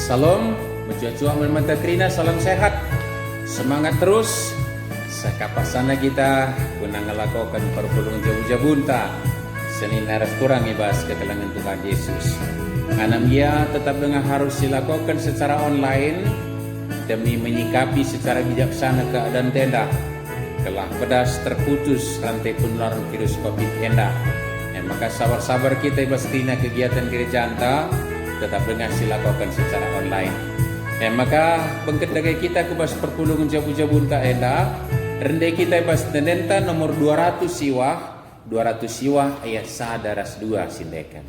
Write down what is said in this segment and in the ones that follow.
Salam, mencuat-cuat mata kerina, salam sehat. Semangat terus. Sakapasana kita guna ngelakukan perpulungan jabu-jabunta. Senin naras kurang ibas ke kalangan Tuhan Yesus. Anam dia tetap dengan harus dilakukan secara online demi menyikapi secara bijaksana keadaan tenda. Telah pedas terputus rantai penularan virus COVID hendak. Maka sabar-sabar kita ibas kerina kegiatan gereja anta tetap dengan silakukan secara online. Maka bengkedagai kita ke bas perpulungan jabu-jabun tak hendak. Rendai kita ibas tenenta nomor 200 siwah ayat sadaras 2 sindekan.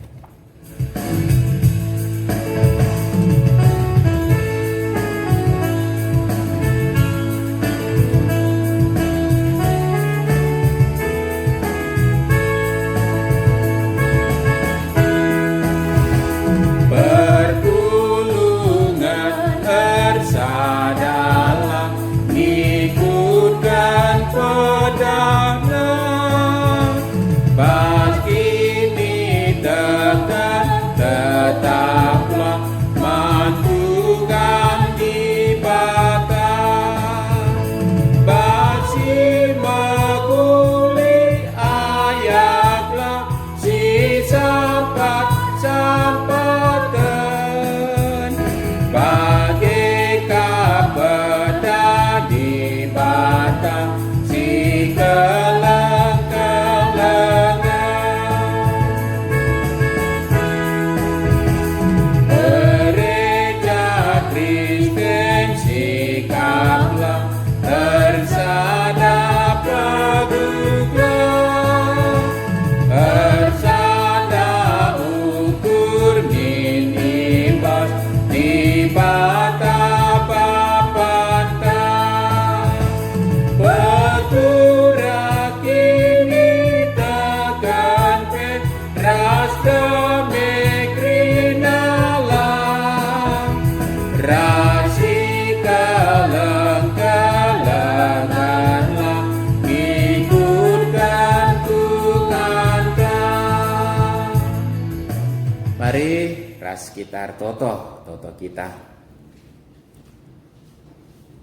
Sekitar toto kita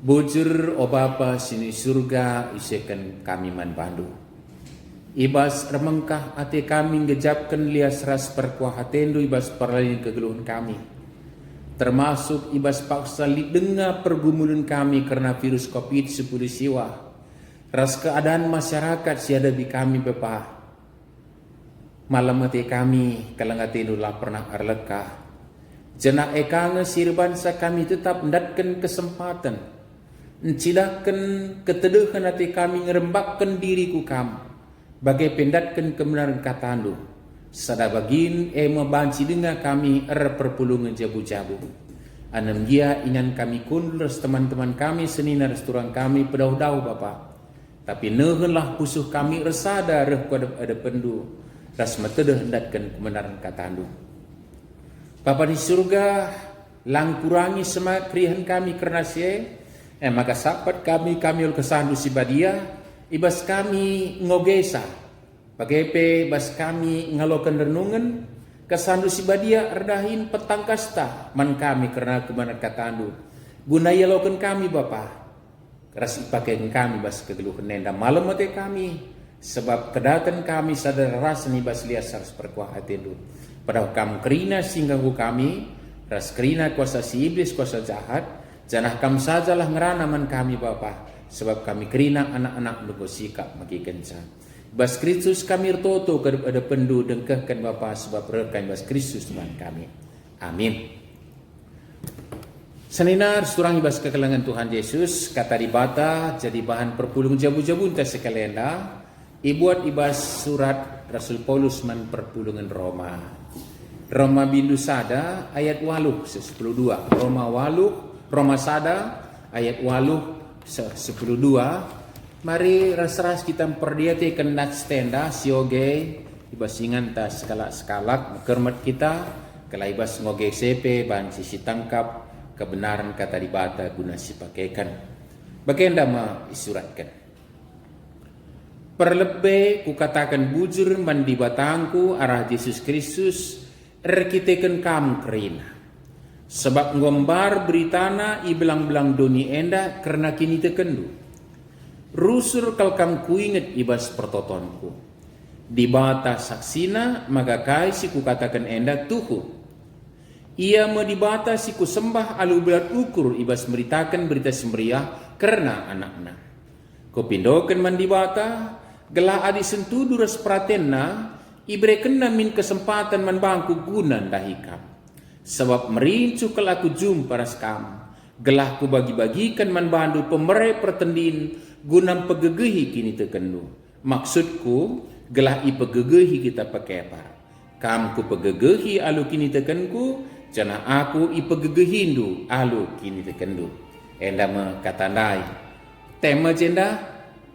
bujur obapa sini surga isekan kami man bandu ibas remengkah ate kami ngejapkan lias ras perkuah hatendu ibas perlain kegeluhan kami termasuk ibas paksa dengar pergumulan kami karena virus COVID-19 siwa ras keadaan masyarakat siada di kami bepah malam ate kami kalang hatendu lah pernah arlekah Jena ekanga sirbansa kami tetap mendatkan kesempatan mencilakan keteduhan hati kami ngerembakkan diriku kamu bagai pendatkan kebenaran katandu sada bagin membanci dengan kami perpulungan jabu-jabu anam dia ingan kami kundus teman-teman kami senina restoran kami pedau-dau Bapa tapi nehenlah pusuh kami resada reh ada pendu ras metede hendatkan kebenaran katandu Bapa di surga, lang kurangi semak krihan kami kerana maka sapat kami ul kesandu si badia, ibas kami ngogesa, bagai bas kami ngalokan renungan, kesandu si badia erdahin petang kasta, man kami kerana kebenaran katandu, gunaya lokan kami Bapa, keras ipakai kami bas kegeluhan nenda malam mati kami, sebab kedatan kami sadar rasa ni bas lias harus perkuah hati dulu. Padahal kamu kerina singgagu kami, ras kerina kuasa si iblis, kuasa jahat, janah kamu sajalah ngeranaman kami Bapa, sebab kami kerina anak-anak bersikap maki kenca. Bas Kristus kami toto ada pendu dengkehkan Bapa, sebab rekan bas Kristus Tuhan kami. Amin. Seninar seturang ibas kekelangan Tuhan Yesus, kata dibata jadi bahan perpulungan jabu-jabun tak sekalenda, ibuat ibas surat Rasul Paulus man perpulungan Roma bindu sada ayat 8 10:2 Roma sada ayat 8 10:2 mari ras-ras kita perdiati kenat stenda sioge ibas ingan tas skalak kermat kita kelaibas ngoge CP ban sisi tangkap kebenaran kata dibata guna sipakaikan bagenda ma isuratkan perlebih kukatakan bujur mandi batangku arah Yesus Kristus erkiteken kamu kerina Sebab ngombar beritana i belang-belang doni enda karena kini tekendu. Rusur kalkam kuinget ibas pertotonku. Di bata saksina maka kai siku katakan enda tuhu. Ia mau dibata siku sembah alu belat ukur ibas meritakan berita semeriah karena anak-anak. Kopindoken man dibata gelah adi sentu duras pratenna ibrekenna min kesempatan man bangku gunan dahikam. Sebab merincu kalau aku jumpa raskam, gelah ku bagi-bagikan man bandu pemerai pertendin gunam pegegehi kini tekendu. Maksudku gelah i pegegehi kita pakai apa? Kam ku pegegehi alu kini tekenku, jana aku i pegegehindu alu kini tekendu. Enda me katandai. Tema jenda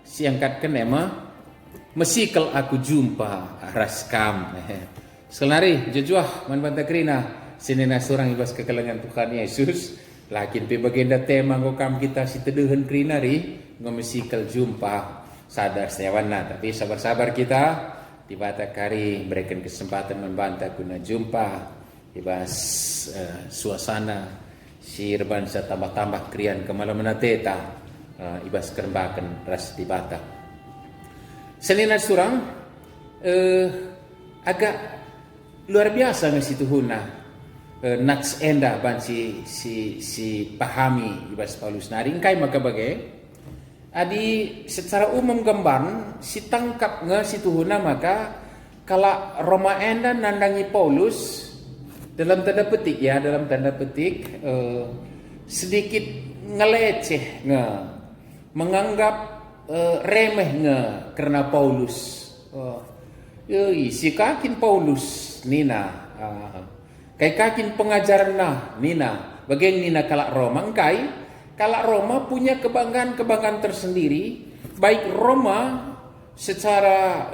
siangkatkan ema mesikal aku jumpa raskam. Sekelari jejuah man bantakrina. Sinena surang ibas kekelengan Tuhan Yesus. Lakin pe bagenda tema ngokam kita si teduhan krinari ngomesikal jumpa sadar sewana. Tapi sabar-sabar kita tiba-tiba kari berikan kesempatan membantah guna jumpa ibas suasana si rebansa tambah-tambah krian kemalaman teta ibas kerembakan ras dibata. Sinena surang agak luar biasa ngasi tuhuna. Nats enda ban si pahami ibas Paulus nari engkai maka bagai adi secara umum gambar si tangkap nga si tuhuna maka kala Roma enda nandangi Paulus dalam tanda petik sedikit ngeleceh nga menganggap remeh nga karena Paulus si kakin Paulus nina kay kakin pengajaran nah nina bagian nina kalak Roma kalak Roma punya kebanggaan tersendiri baik Roma secara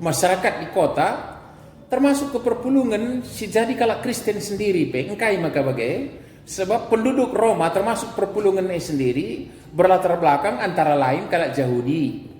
masyarakat di kota termasuk ke perpulungan si jadi kalak Kristen sendiri engkai maka bagai sebab penduduk Roma termasuk perpulungan sendiri berlatar belakang antara lain kalak Yahudi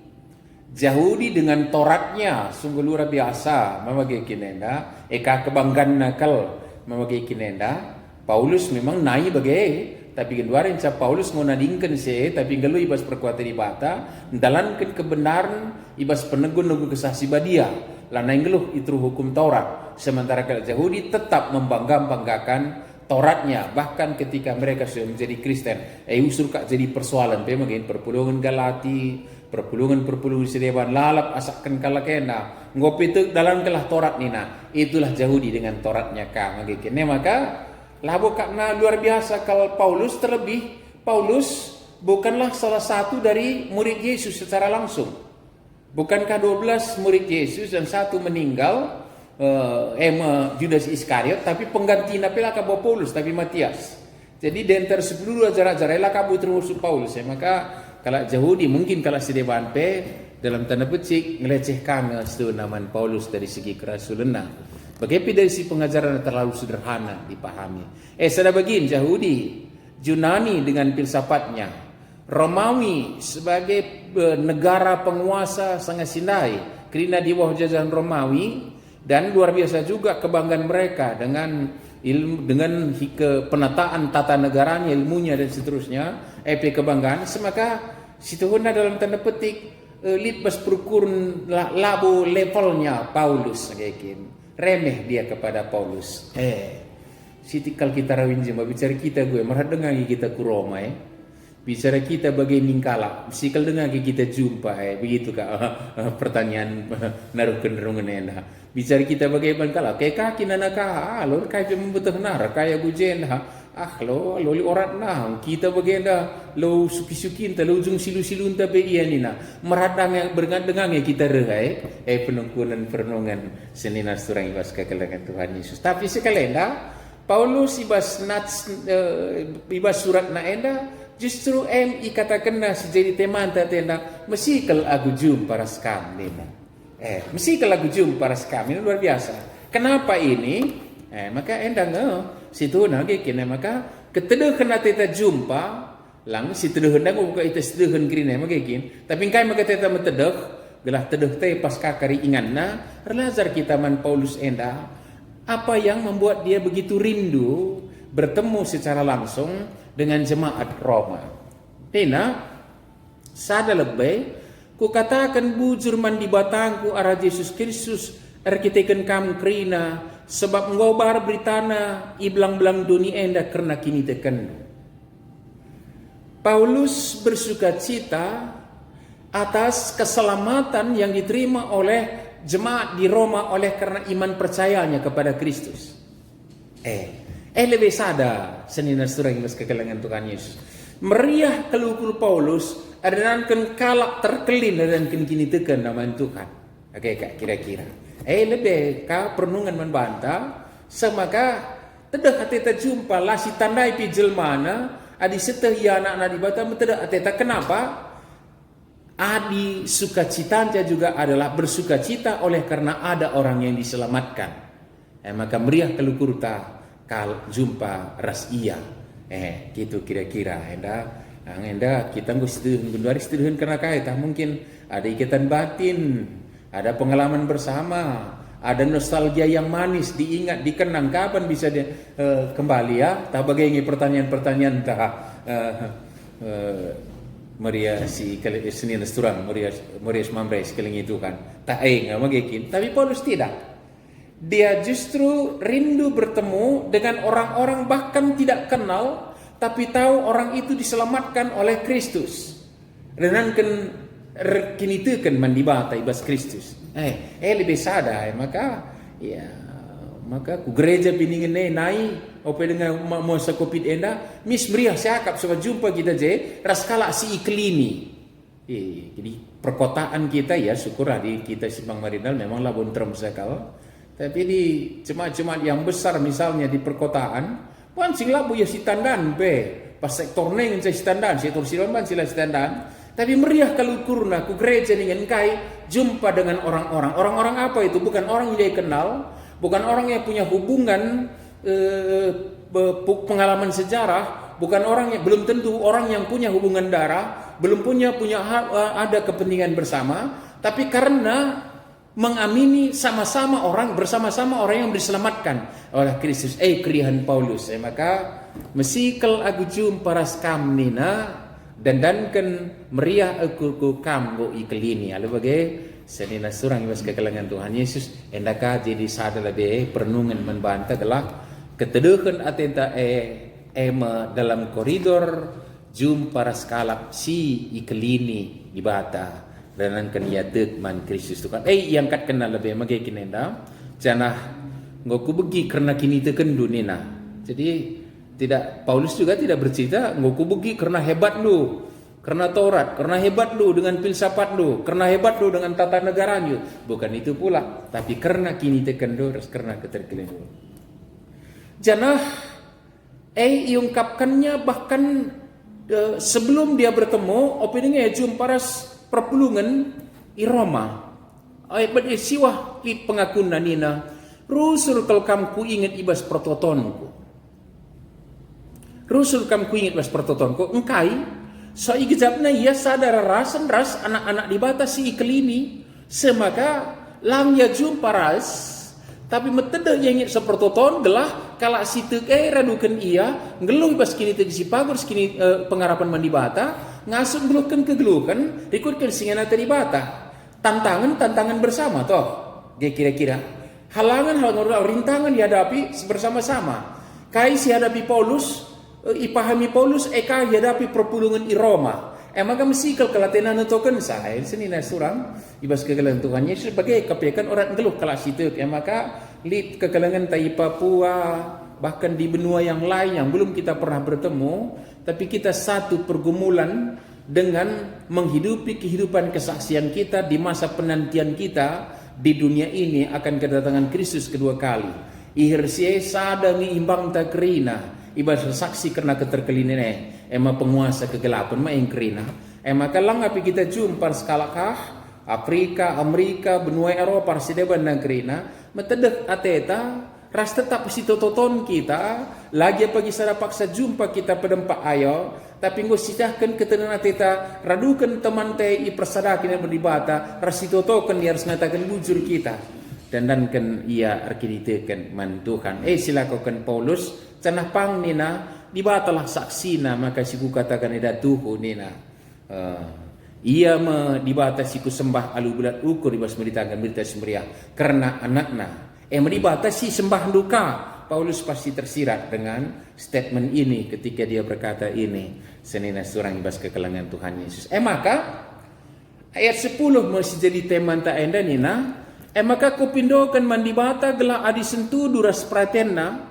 dengan Toratnya sungguh luar biasa memakai kinenda eka kebanggaan nakal memakai kinenda Paulus memang naik bagai tapi keluarin cap Paulus mau nadingkan tapi gelu ibas perkuatan ibata dalankan kebenaran ibas penegun kesaksi badia lana geluh itu hukum Taurat sementara kalau Yahudi tetap membanggakan Tauratnya bahkan ketika mereka sudah menjadi Kristen usur kak jadi persoalan pemagin perpulungan Galati perpulungan sedewan lalap asakkan kalakena ngopi itu dalam kelah Taurat nina itulah Yahudi dengan Tauratnya kang ngagikene maka labo karena luar biasa kalau Paulus terlebih Paulus bukanlah salah satu dari murid Yesus secara langsung bukankah 12 murid Yesus dan satu meninggal Judas Iskariot tapi pengganti napela kabo Paulus tapi Matias jadi di antara 10 ajar-ajar ela kabu terus Paulus maka kalau Yahudi mungkin kalau sedewan dalam tanda petik ngelecehkan naman Paulus dari segi kerasulan. Bagaimana dari si pengajaran terlalu sederhana dipahami. Sada bagian Yahudi, Yunani dengan filsafatnya, Romawi sebagai negara penguasa sangat sindai, karena di bawah jajahan Romawi dan luar biasa juga kebanggaan mereka dengan ilmu dengan penataan tata negaranya, ilmunya dan seterusnya, kebanggaan. Semaka situhuna dalam tanda petik litbas perukurun labo levelnya Paulus kayak remeh dia kepada Paulus. Sitikal kita rawin jema bicara kita gue marah dengar kita ku Roma bicara kita bagai ningkala sikal dengar kita jumpa begitu kak pertanyaan naruh kenderungan ena bicara kita bagai bangkala kayak kaki nanaka lo kayak membutuh nar kayak gujen lo orat nah kita bagenda lo suki-suki enta lo ujung silu-silu enta be iya nina meradang yang berdengang kita rehai penungkunan perenungan senina surang ibas kekelengan Tuhan Yesus tapi sekalian Paulus ibas surat na enda justru katakan sejadi teman tenda mesikal aku jumpa raskam nina mesikal aku jumpa raskam ini luar biasa kenapa ini maka endang situ nage kena maka keteduhan kita jumpa lang si teduhan dah buka itu teduhan green maka kin tapi kai maka kita metedeh gelah teduh teh pas kakari inganna relazar kita man Paulus enda Apa yang membuat dia begitu rindu bertemu secara langsung dengan jemaat Roma? Nina, sada lebih, ku katakan bujur mandi batangku arah Yesus Kristus, arkiteken kam krina, sebab ngobar beritana, iblang-belang dunia enda karena kini teken. Paulus bersuka cita atas keselamatan yang diterima oleh jemaat di Roma oleh karena iman percayanya kepada Kristus. Lebih sada senina surang mas kekelangan Tuhan Yesus. Meriah kelukul Paulus adalah kan kalak terkelin dan kini tekan nama Tuhan. Oke kak kira-kira. Lebih ka perenungan membantah semaka tidak ateta jumpa lah si tandai pijel mana adi seteh ya anak-anak di Batam tidak ateta kenapa? Adi sukacitanya juga adalah bersukacita oleh karena ada orang yang diselamatkan. Maka meriah kelukurta kal jumpa ras iya. Gitu kira-kira. Enda kita setuhun karena kaya mungkin ada ikatan batin, ada pengalaman bersama, ada nostalgia yang manis, diingat, dikenang. Kapan bisa dia kembali ya? Tak bagaimana pertanyaan-pertanyaan Maria si Senin Restoran, Maria Mamre sekeliling itu kan. Tak nggak magikin. Tapi Paulus tidak. Dia justru rindu bertemu dengan orang-orang bahkan tidak kenal, tapi tahu orang itu diselamatkan oleh Kristus. Dan kini itu kan mandibata ibas Kristus. Lebih sadar maka ku gereja piningan nai ope dengan masa covid enda mis meriah siakap sebab jumpa kita je raskala si iklimi. Jadi perkotaan kita ya syukur di kita Simpang Marinal memang labon term sekal. Tapi di jemaat-jemaat yang besar misalnya di perkotaan, pancing labu ya si tandan pas sektor neng si tandan, sektor silomban sila si tandan. Tapi meriah kalau kurna ku gereja dengan kai jumpa dengan orang-orang. Orang-orang apa itu? Bukan orang yang dia kenal, bukan orang yang punya hubungan pengalaman sejarah, bukan orang yang belum tentu orang yang punya hubungan darah, belum punya ada kepentingan bersama, tapi karena mengamini sama-sama orang bersama-sama orang yang diselamatkan oleh Kristus. Krihan Paulus. Maka mesikal aku jumpa ras kam nina dan meriah aku kam go ikelini. Lalu bagai senina surang ibas kekelangan Tuhan Yesus endaka jadi sada lebih perenungan membantah adalah keteduhan atenta dalam koridor jumpa ras kalap si ikelini di bata dan kan yatek man Kristus Tuhan. Yang kat kenal lebih magai kinenda janah ngoku begi karena kini teken dunina. Jadi tidak Paulus juga tidak bercerita ngoku begi karena hebat lu, karena Taurat, karena hebat lu dengan filsafat lu, karena hebat lu dengan tata negara lu. Bukan itu pula, tapi karena kini teken lu, karena keterkelian lu. Janah iungkapkannya bahkan sebelum dia bertemu opininya jumpa ras perpulungan di Roma. Siwah ki pengakuan nina rusul kalau kamku ingat ibas pertotonku. Rusul kamku ingat ibas pertotonku. Engkai so igejapna ia sadar rasan ras anak-anak di batas si iklimi semaka lang ya jumpa ras tapi metede yang ingat sepertoton gelah kala situ radukan ia ngeluh ibas kini tegisi pagur kini pengarapan mandi bata ngasuk geluhkan kegeluhkan ikutkan singana tadi bata tantangan bersama toh kira-kira halangan rintangan dihadapi bersama-sama kai si hadapi Paulus ipahami Paulus eka hadapi perpulungan di Roma maka mesikal kelatenan token saya senina surang ibas kegelangan Tuhan Yesus sebagai kapiakan orang geluh kelas itu maka lid kegelangan tai Papua bahkan di benua yang lain yang belum kita pernah bertemu tapi kita satu pergumulan dengan menghidupi kehidupan kesaksian kita di masa penantian kita di dunia ini akan kedatangan Kristus kedua kali ihirsie sadangi imbang takrina ibas saksi karena keterkelinan penguasa kegelapan main kerina maka lang api kita jumpa skalakah Afrika, Amerika, benua Eropa sideban dan kerina metedek ateta ras tetap si tototon kita lagi pagi sada paksa jumpa kita pedempak ayo tapi nggo sidahkan ketenan ateta radukan teman teh i persadakin yang berdibata ras si totokan dia harus ngatakan bujur kita dandankan ia arkiditekan man Tuhan. Silakokan Paulus canah pang nina dibatalah saksina maka siku katakan ida tuhu nina. Ia dibatasi ku sembah alu bulat ukur dibas meritakan berita semeriah karena anakna. Dibatasi sembah duka. Paulus pasti tersirat dengan statement ini ketika dia berkata ini. Senina surang ibas kekelangan Tuhan Yesus. Maka ayat 10 masih jadi tema ta enda nina. Maka kupindokan mandibata gelah adi sentuh duras pratenna.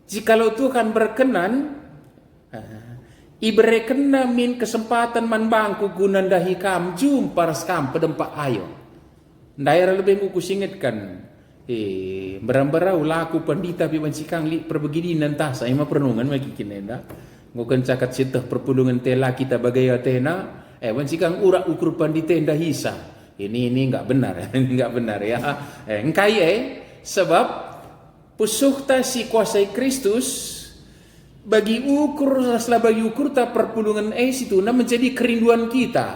Jikalau Tuhan berkenan, iberekena min kesempatan man bangku gunan dahi kam jum paras kam pedempak ayo. Daerah lebih nguku singetkan. Berang-berau laku pandita pibansikang li perbegini nantah saya mah pernungan maki kinenda. Ngukan cakat sitah perpulungan tela kita bagai atena. Bansikang urak ukur pandita endah hisa. Ini enggak benar, enggak benar ya. Engkai sebab pusuhta si kuasai Kristus bagi ukur ta perpulungan situ na menjadi kerinduan kita.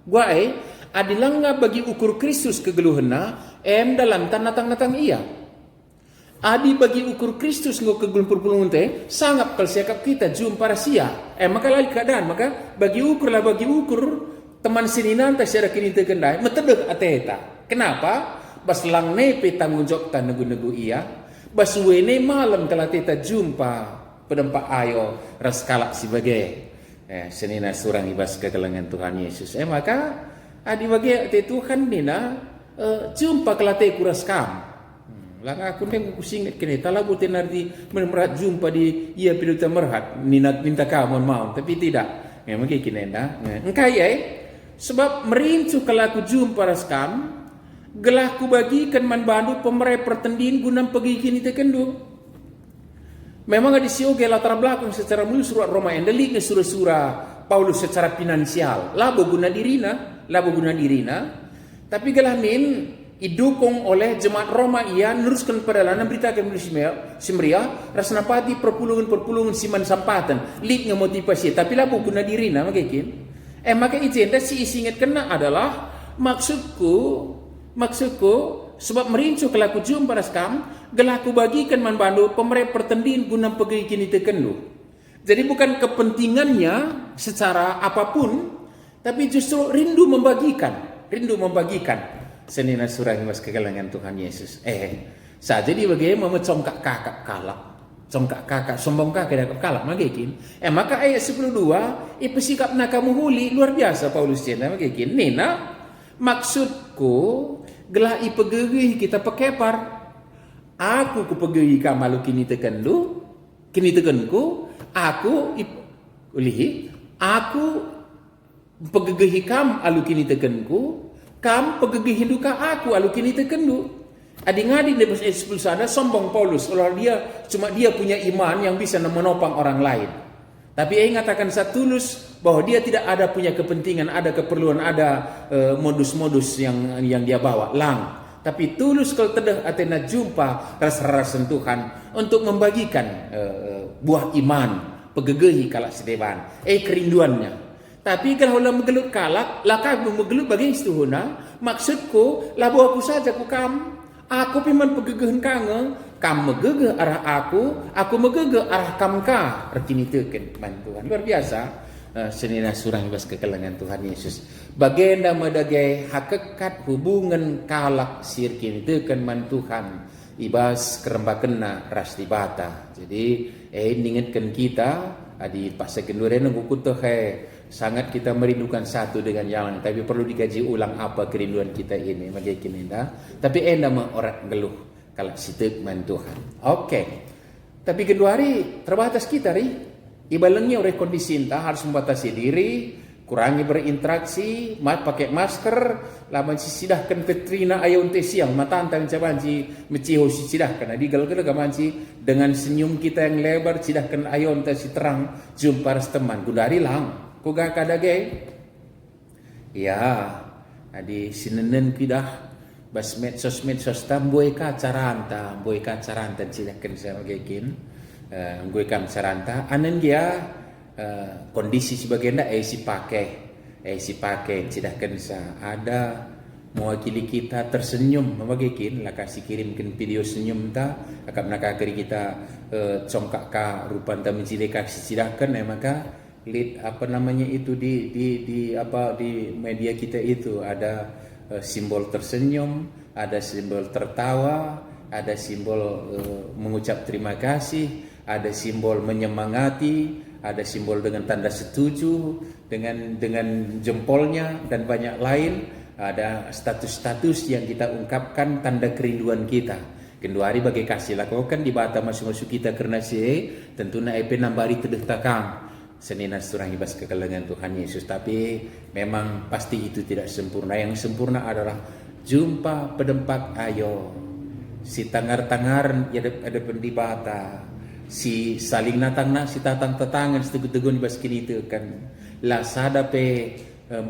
Gua adilangga bagi ukur Kristus kegeluhena dalam tanatang-natang ia. Adi bagi ukur Kristus ngau kegelun perpulungan sangat kalsiakap kita jumpa rahasia. Maka lagi keadaan maka bagi ukur teman sininan ta syara kini tekendai metedek ateta. Kenapa? Bas lang nepe tanggung jawab ta negu-negu ia. Bas wene malam telah teta jumpa pedempak ayo raskalak sebagai senina surang ibas kekelangan Tuhan Yesus. Maka adi bagi Tuhan nina jumpa kelate kuras kam. Lang aku neng kusingat kene talabu tenardi memerat jumpa di ia piluta merhat minta kamon mau tapi tidak. Memang kene dah. Engkai sebab merincu kalaku jumpa raskam gelah ku bagikan man bandu pemerai pertendin gunam pergi kini tekendu. Memang ada sioge latar belakang secara mulus surat Roma endeli ke surah-surah Paulus secara finansial. Labo guna dirina. Tapi gelah min idukung oleh jemaat Roma ia neruskan perjalanan beritakan semeriah rasnapati perpulungan siman sampatan lik ngemotivasi tapi labo guna dirina makin. Maka ijenda si isingat kena adalah maksudku sebab merincu kelaku jumpa raskam gelaku bagikan man bandu pemerai pertendin guna pergi kini tekendu. Jadi bukan kepentingannya secara apapun tapi justru rindu membagikan senina surah mas kegalangan Tuhan Yesus. Saja di bagaimana congkak kakak kalak. Congkak kakak, sombong kakak dan kalak magikin. Maka ayat 12, pesikap na kamu huli luar biasa Paulus cina magikin. Nina, maksudku gelah ipegegih kita pekepar. Aku kupegegih kamalu kini tekenku. Aku pegegih kam alu kini tekenku. Kam pegegih duka aku alu kini tekendu. Adik-adik di ayat 10 sana sombong Paulus. Kalau dia punya iman yang bisa menopang orang lain. Tapi ia mengatakan satulus bahwa dia tidak ada punya kepentingan, ada keperluan, ada modus-modus yang dia bawa. Tapi tulus kalau tedah atena jumpa rasa-rasa sentuhan untuk membagikan buah iman, pegegehi kalak sedeban, kerinduannya. Tapi kalau ulah megelut kalak, lakak megelut bagi istuhuna, maksudku labu aku saja ku kam. Aku piman pegegehan kam megege arah aku megege arah kam ka. Artini teken Tuhan. Luar biasa. Senina surang ibas kekelangan Tuhan Yesus. Bagenda madagai hakikat hubungan kalak sirkin teken man Tuhan. Ibas kerembakena ras dibata. Jadi ingatkan kita adi pasal kendure nunggu sangat kita merindukan satu dengan yang lain, tapi perlu dikaji ulang apa kerinduan kita ini makin indah. Tapi orang geluh kalau sitek man Tuhan. Oke. Tapi kedua hari terbatas kita ibalengnya oleh kondisi entah harus membatasi diri, kurangi berinteraksi, pakai masker, laman sisidahkan Petrina ayon te siang matantang cabanci meciho sisidahkan digal-gal gamanci dengan senyum kita yang lebar sidahkan ayon te si terang jumpa teman gudari lang kuga kadage ya adi sinenen kidah bas medsos tamboy ka caranta sidahkan saya magekin gue kam caranta anen dia kondisi sebagainya si pakai sidahkan sa ada mewakili kita tersenyum membagikan lah kasih kirimkan video senyum ta akap nakakari kita congkak ka rupan ta mencideka sidakan maka lead apa namanya itu di media kita itu ada simbol tersenyum, ada simbol tertawa, ada simbol mengucap terima kasih, ada simbol menyemangati, ada simbol dengan tanda setuju dengan jempolnya dan banyak lain. Ada status-status yang kita ungkapkan tanda kerinduan kita. Kedua hari bagi kasih lakukan di bata masuk-masuk kita karena tentu na EP nambari tedeh takang. Senina surang ibas kekalengan Tuhan Yesus. Tapi memang pasti itu tidak sempurna. Yang sempurna adalah jumpa pedempak ayo. Si tangar-tangar ada pendibata. Si saling natang si tatang tatangan setegun-tegun ibas kini itu kan. La sadape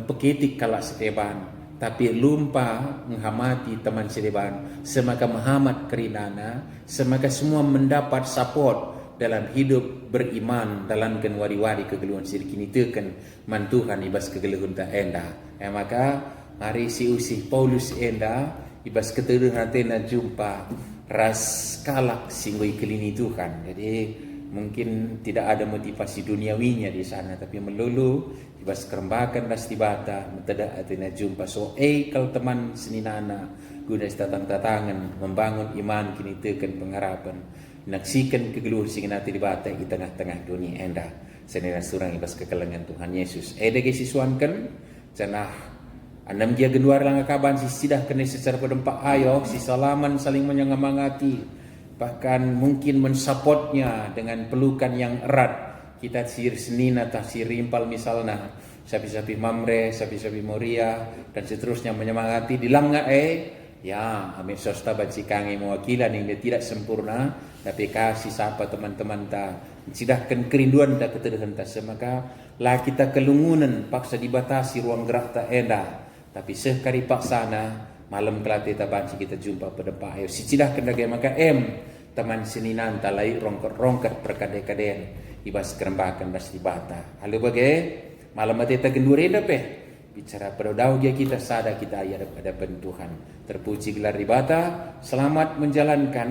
peketik kalak seteban. Tapi lumpa menghamati teman sedeban, semaka menghamat kerinana, semaka semua mendapat support dalam hidup beriman dalam kan wari-wari kegeluhan sirkini tekan mantuhan ibas kegeluhan tak endah. Maka mari si usih Paulus endah ibas keteruhan tena jumpa ras kalak singgui kelini Tuhan. Jadi mungkin tidak ada motivasi duniawinya di sana, tapi melulu ibas kerembakan das tibata mentedak atina jumpa kalau teman seninana guna tatang-tatangan membangun iman kini tekan pengharapan naksikan kegeluh sing nati dibata di tengah-tengah dunia endah senina surang ibas kekelengan Tuhan Yesus dege siswankan cenah anam dia genduar lang kaban si sidah kene secara pedempak ayo si salaman saling menyemangat bahkan mungkin mensupportnya dengan pelukan yang erat. Kita sir senina tah sir rimpal misalnya sapi-sapi mamre, sapi-sapi moria dan seterusnya menyemangati dilangga ya amin sosta baci kange mewakilan yang dia tidak sempurna tapi kasih sapa teman-teman ta sidahkan kerinduan ta keteduhan ta semaka lah kita kelungunan paksa dibatasi ruang gerak ta endah tapi sekali paksana malam kelate ta banci kita jumpa pada ayo si sidahkan dage maka teman seninan ta lai rongkat perkade-kadean ibas kerembakan bas dibata halo bagai malam mati ta gendureda bicara pada dia kita sada kita ayat hadapan Tuhan terpuji gelar dibata selamat menjalankan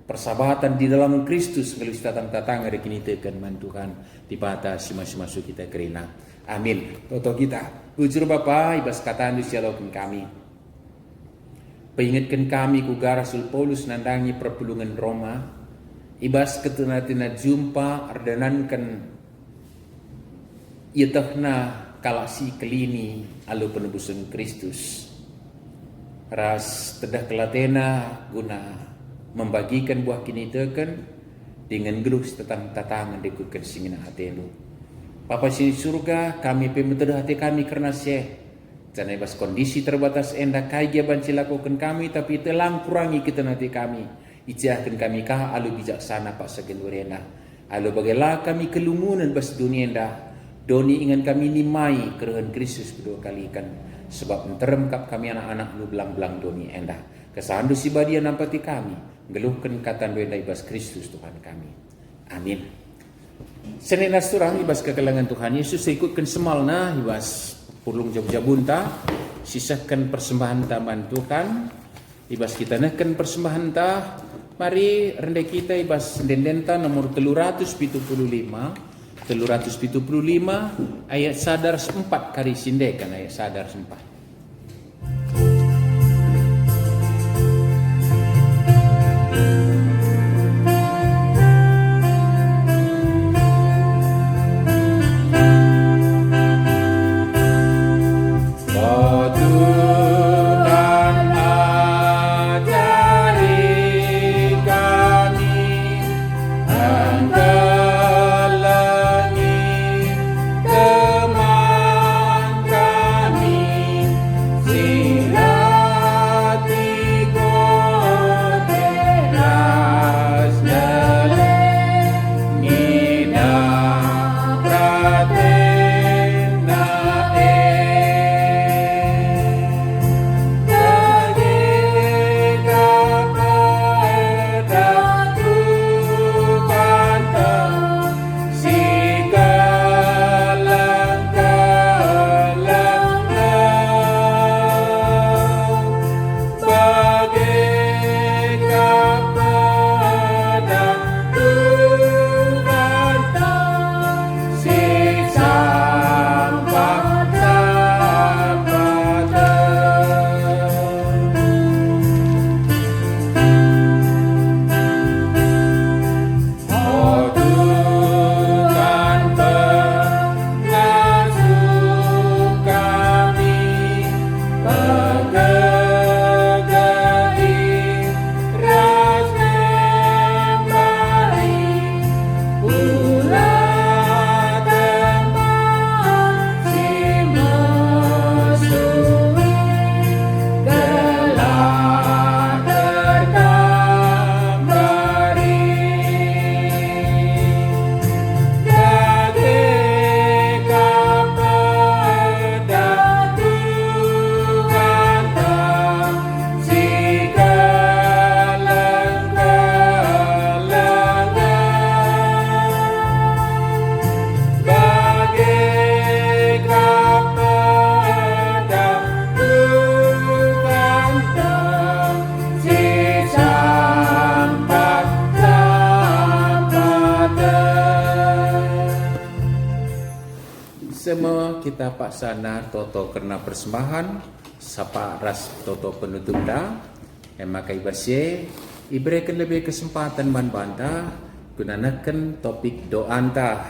persahabatan di dalam Kristus ngelis tatang-tatang ada kini tekan man Tuhan dibata masuk kita kerina amin toto kita ujur Bapa ibas kataan di sialokin kami peingatkan kami ku Rasul Paulus nandangi perpulungan Roma ibas ketenatina jumpa ardanankan iatahna kalasi kelini alu penebusan Kristus ras tedah kelatena guna membagikan buah kini tekan dengan geluh tatang-tatangan dikukan singina hatelu Papa sini surga kami pemetedah hati kami karena syekh jangan bas kondisi terbatas endah kai dia banci lakukan kami tapi telang kurangi kita nanti kami ijahkan kami kah alu bijaksana pak segelurena alu bagaimana kami kelungunan bas dunia endah doni ingan kami nimai kerehan Kristus kedua kali kan sebab menteremkap kami anak-anak lu belang-belang doni endah kesandu si badia nampati kami geluhkan kata benda ibas Kristus Tuhan kami amin senena surang ibas kekelangan Tuhan Yesus ikutkan semalna ibas pulung jabunta sisakan persembahan taman Tuhan ibas kita nahkan persembahan ta mari rendah kita ibas dendenta nomor 375 ayat sadar 4 kali sindekan ayat sadar 4 Teman kami selama kita paksana toto kena persembahan sapa ras toto penutup dah. Maka ibasye iberikan lebih kesempatan banta gunakan topik doa entah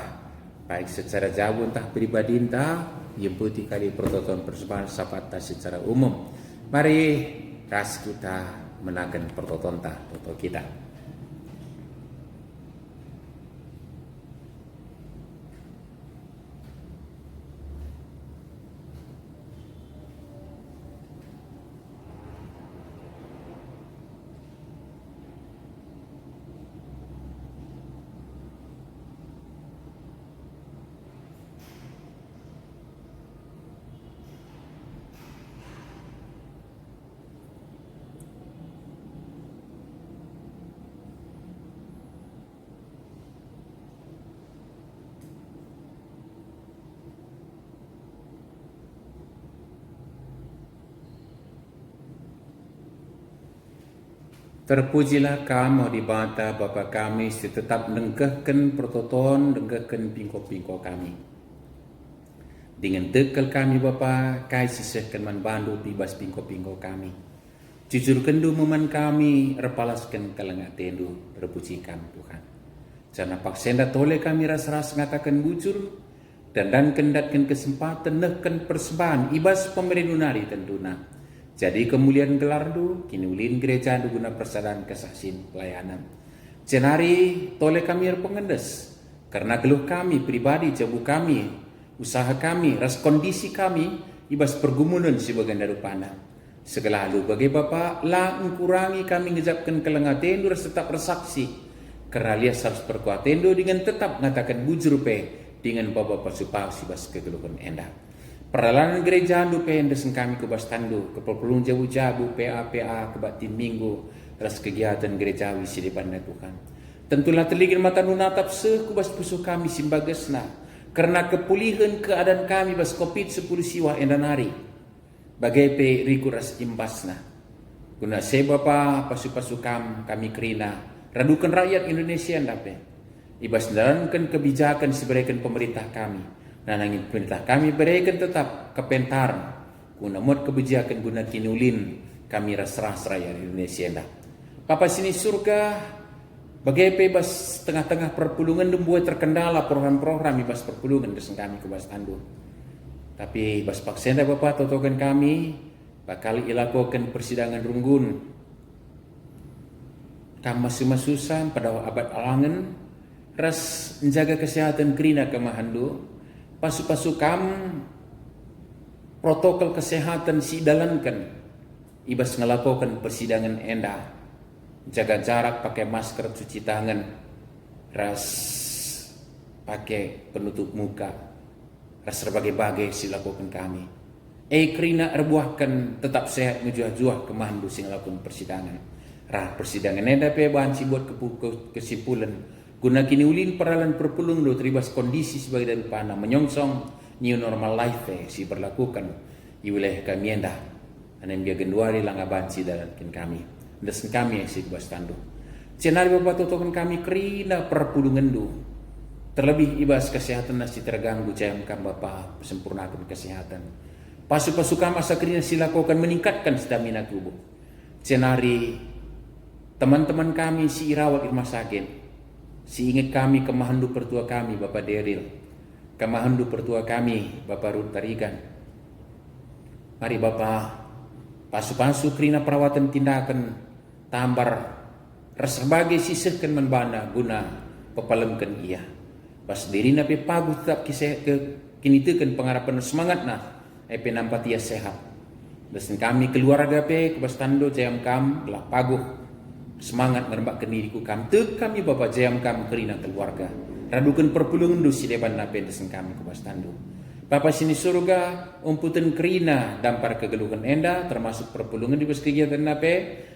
baik secara jauh entah pribadi entah yang putih kali prototon persembahan sapa secara umum. Mari ras kita menakan prototon toto kita. Terpujilah kamu di bata Bapa kami tetap nengkehkan prototon, nengkehkan pingko-pingko kami. Dengan tekel kami Bapa, kai sisehkan man bandu bibas pingko-pingko kami. Jujurkan duman kami, repalaskan kalengat tendu, repujikan Tuhan. Jangan paksenda tole kami ras-ras ngatakan bujur, dan kendatkan kesempatan nehkan persembahan, ibas pemerintah tenduna. Jadi kemuliaan gelar du, kini ulin gereja du guna persadaran kesaksian pelayanan. Cenari tole kami pengendes, karena geluh kami pribadi, jabu kami, usaha kami, ras kondisi kami, ibas pergumulan sebagian dari panah. Segala halu bagi Bapa, lah kurangi kami ngejapkan kelengatendu ras tetap bersaksi. Karena lias harus perkuatendu dengan tetap mengatakan bujur pe, dengan Bapak supaya sibas kegeluhan endah. Peralanan gereja andu pendesen kami ke bastandu, ke perpulung jabu-jabu, PA kebatin minggu, ras kegiatan gerejawi si depan Tuhan. Tentulah teligin mata nunatap sekubas pusuh kami simbagesna, karena kepulihan keadaan kami bas COVID 10 siwa endanari. Bagai pe riku ras imbasna. Guna se Bapa pasu-pasu kami kerina, radukan rakyat Indonesia ndape. Ibas dalamkan kebijakan seberikan pemerintah kami. Nah, nangin perintah kami berikan tetap kepentaran guna mod kebijakan guna kinulin kami ras-ras rakyat Indonesia dah. Papa sini surga bagai bebas tengah-tengah perpulungan membuat terkendala program-program ibas perpulungan desen kami ke bas tandu. Tapi bas paksenda Bapak totokan kami bakal ilakukan persidangan runggun. Kam masih-masusan pada abad alangan ras menjaga kesehatan kerina kemahandu. Pasu-pasu kam protokol kesehatan si dalankan ibas ngelakukan persidangan endah, jaga jarak, pakai masker, cuci tangan, ras pakai penutup muka, ras berbagai-bagai si lakukan kami. Kerina erbuahkan tetap sehat ngejuah-juah kemahandu si ngelakukan persidangan. Persidangan endah pe bahan si buat kesimpulan. Guna kini ulin peralan perpulung do teribas kondisi sebagai dari panah menyongsong new normal life si berlakukan di wilayah kami endah. Anem dia genduari langga banci dalam kami. Desen kami si bas tandu. Cenari Bapak totokan kami kerina perpulungan do. Terlebih ibas kesehatan nasi terganggu jam kam Bapak sempurnakan kesehatan. Pasu-pasu kam asa kerina silakukan meningkatkan stamina tubuh. Cenari teman-teman kami si irawat rumah sakit. Si ingat kami kemahandu pertua kami Bapak Deril, kemahandu pertua kami Bapak Ruth Tarigan. Mari Bapak pasu-pasu kerina perawatan tindakan tambar sebagai sisihkan membana guna pepalemkan ia. Pas diri napi pagu tetap kini tekan pengharapan semangat nah epe nampak ia sehat. Desen kami keluarga pe kebas tando jam kam lah pagu. Semangat ngerembak ke diriku kam kami Bapak jam kam kerina keluarga radukan perpulungan do si depan nape desen kami ke bastandu. Bapak sini surga umputan kerina dampar kegeluhan enda termasuk perpulungan di bas kegiatan nape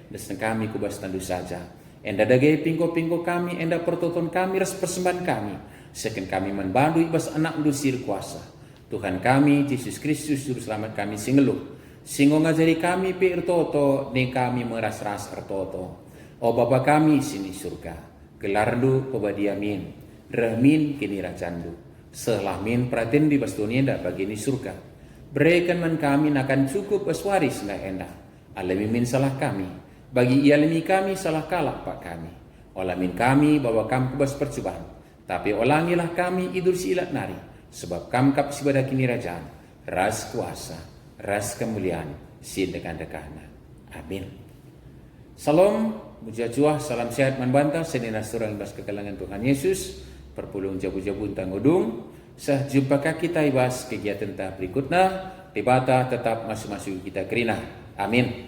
desen kami ke bastandu saja. Enda dagai pingko-pingko kami enda pertoton kami ras persembahan kami seken kami membantu ibas anak do sir kuasa. Tuhan kami Yesus Kristus juru selamat kami singeluh singo ngajari kami pe ertoto ne kami meras-ras ertoto. O Bapa kami sini surga, gelardu pebadiamin, rahmin kini rajandu. Selamin praten di bas dunia dah bagi ni surga. Berikan man kami akan cukup aswaris lah endah. Alami min salah kami. Bagi ialami kami salah kalah pak kami. Olamin kami bawa kami bas percobaan. Tapi olangilah kami idur silat nari. Sebab kami kap sibada kini rajaan. Ras kuasa, ras kemuliaan, sin dengan dekana. Amin. Salam, muja juah, salam sehat manbanta, senina surang ibas kekalangan Tuhan Yesus. Perpulung jabu-jabu tang udung. Sah jumpa kita ibas kegiatan tak berikutnya. Debata tetap masuk-masuk kita kerina. Amin.